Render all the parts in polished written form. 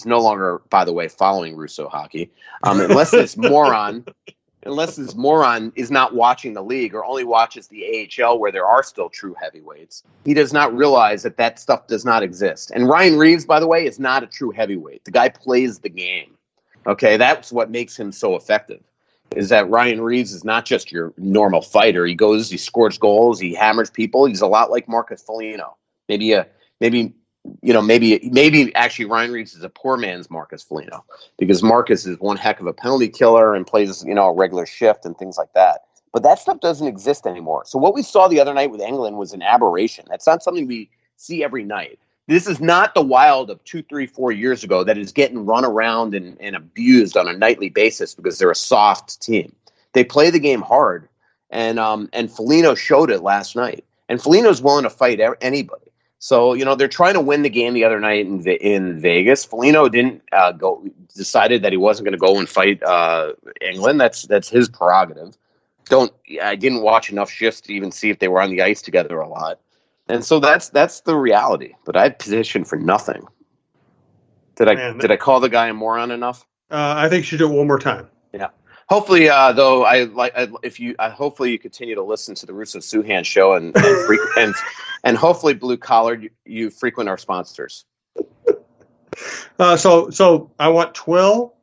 no longer, by the way, following Russo hockey, unless this moron is not watching the league or only watches the AHL where there are still true heavyweights. He does not realize that stuff does not exist. And Ryan Reeves, by the way, is not a true heavyweight. The guy plays the game. Okay, that's what makes him so effective, is that Ryan Reeves is not just your normal fighter. He scores goals, he hammers people. He's a lot like Marcus Foligno. Maybe actually Ryan Reeves is a poor man's Marcus Foligno, because Marcus is one heck of a penalty killer and plays, a regular shift and things like that. But that stuff doesn't exist anymore. So what we saw the other night with England was an aberration. That's not something we see every night. This is not the Wild of 2, 3, 4 years ago that is getting run around and abused on a nightly basis because they're a soft team. They play the game hard, and Foligno showed it last night. And Foligno's willing to fight anybody. So, they're trying to win the game the other night in Vegas. Foligno decided that he wasn't going to go and fight England. That's his prerogative. I didn't watch enough shifts to even see if they were on the ice together a lot. And so that's the reality. But I petitioned for nothing. Did I call the guy a moron enough? I think you should do it one more time. Yeah. Hopefully, though, hopefully you continue to listen to the Russo-Souhan show and hopefully, Blue Collar, you frequent our sponsors. So I want Twill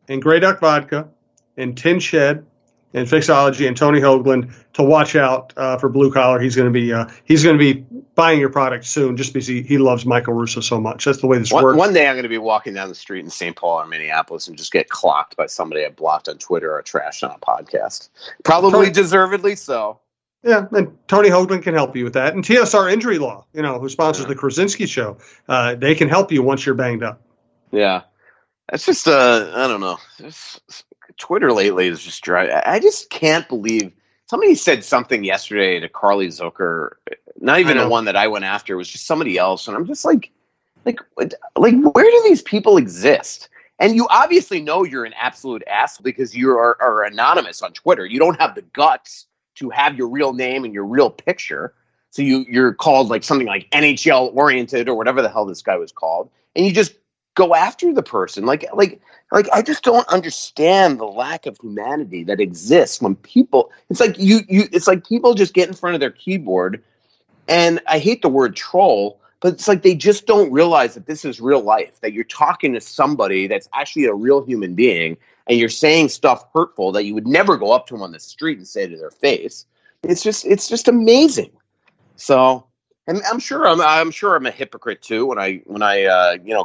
and Grey Duck Vodka and Tin Shed and Fixology and Tony Hoagland to watch out for Blue Collar. He's going to be buying your product soon, just because he loves Michael Russo so much. That's the way this works. One day I'm going to be walking down the street in St. Paul or Minneapolis and just get clocked by somebody I blocked on Twitter or trashed on a podcast. Probably deservedly so. Yeah, and Tony Hoagland can help you with that. And TSR Injury Law, who sponsors the Krasinski show, they can help you once you're banged up. Yeah. That's just, I don't know. Twitter lately is just dry. I just can't believe somebody said something yesterday to Carly Zucker. Not even the one that I went after. It was just somebody else. And I'm just like, where do these people exist? And you obviously know you're an absolute asshole because you are anonymous on Twitter. You don't have the guts to have your real name and your real picture. So you're called like something like NHL oriented or whatever the hell this guy was called. And you just go after the person. Like I just don't understand the lack of humanity that exists when people, it's like it's like people just get in front of their keyboard, and I hate the word troll, but it's like they just don't realize that this is real life, that you're talking to somebody that's actually a real human being, and you're saying stuff hurtful that you would never go up to them on the street and say to their face. It's just amazing. So, and I'm sure I'm a hypocrite too when I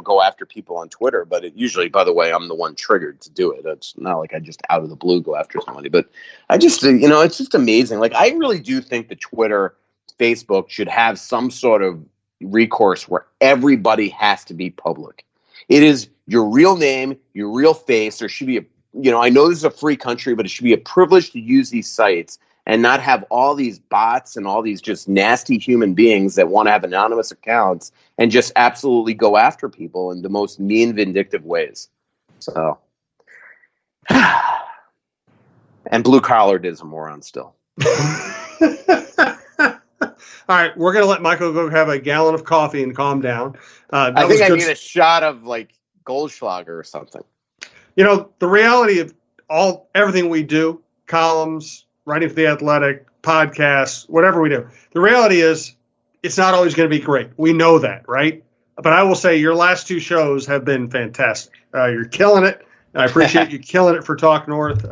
go after people on Twitter. But usually, by the way, I'm the one triggered to do it. It's not like I just out of the blue go after somebody. But I just it's just amazing. Like, I really do think that Twitter, Facebook should have some sort of recourse where everybody has to be public. It is your real name, your real face. There should be I know this is a free country, but it should be a privilege to use these sites and not have all these bots and all these just nasty human beings that want to have anonymous accounts and just absolutely go after people in the most mean, vindictive ways. So, and Blue Collar is a moron still. All right, we're going to let Michael go have a gallon of coffee and calm down. I think I need a shot of like Goldschlager or something. The reality of everything we do, columns, writing for The Athletic, podcasts, whatever we do, the reality is it's not always going to be great. We know that, right? But I will say your last two shows have been fantastic. You're killing it. I appreciate you killing it for Talk North.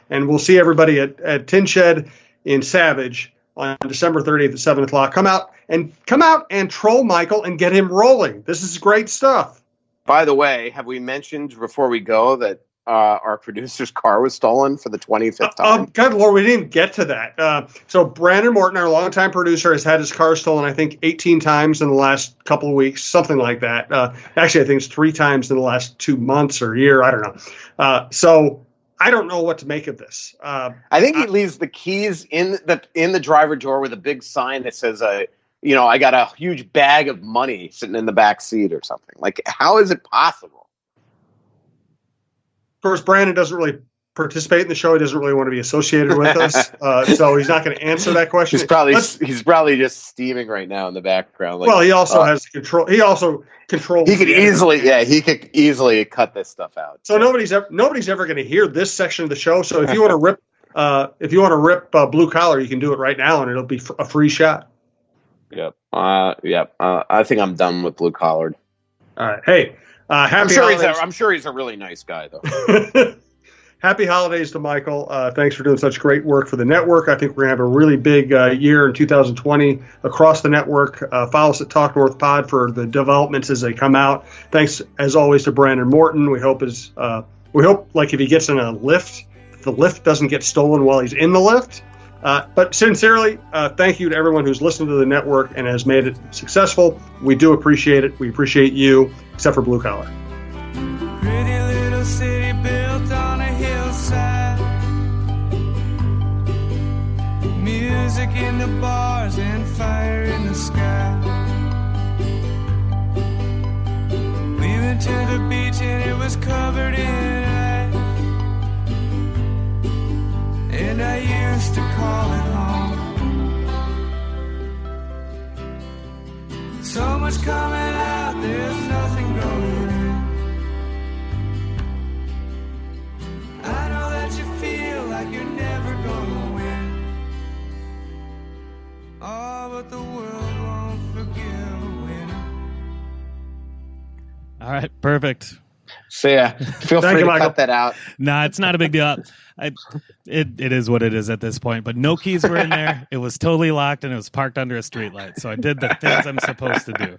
And we'll see everybody at Tin Shed in Savage on December 30th at 7 o'clock. Come out and troll Michael and get him rolling. This is great stuff. By the way, have we mentioned before we go that our producer's car was stolen for the 25th time? Good Lord, we didn't get to that. So Brandon Morton, our longtime producer, has had his car stolen, I think, 18 times in the last couple of weeks, something like that. Actually, I think it's 3 times in the last 2 months or a year. I don't know. So I don't know what to make of this. I think he leaves the keys in the driver drawer with a big sign that says, I got a huge bag of money sitting in the back seat or something. Like, how is it possible? Of course, Brandon doesn't really participate in the show. He doesn't really want to be associated with us, so he's not going to answer that question. He's probably just steaming right now in the background. Well, he also has control. He also controls. He could easily cut this stuff out. So nobody's ever going to hear this section of the show. So if you want to rip Blue Collar, you can do it right now, and it'll be a free shot. Yep. I think I'm done with Blue Collar. All right. Hey, happy holidays. I'm sure he's a really nice guy, though. Happy holidays to Michael. Thanks for doing such great work for the network. I think we're going to have a really big year in 2020 across the network. Follow us at Talk North Pod for the developments as they come out. Thanks, as always, to Brandon Morton. We hope like if he gets in a lift, the lift doesn't get stolen while he's in the lift. But sincerely, thank you to everyone who's listened to the network and has made it successful. We do appreciate it. We appreciate you, except for Blue Collar. Pretty little city built on a hillside. Music in the bars and fire in the sky. We went to the beach and it was covered in ice. And I used to call it home. So much coming out, there's nothing going in. I know that you feel like you're never gonna win. Oh, but the world won't forgive a winner. All right, perfect. So yeah, feel free to cut that out. Nah, it's not a big deal. It is what it is at this point. But no keys were in there. It was totally locked, and it was parked under a streetlight. So I did the things I'm supposed to do.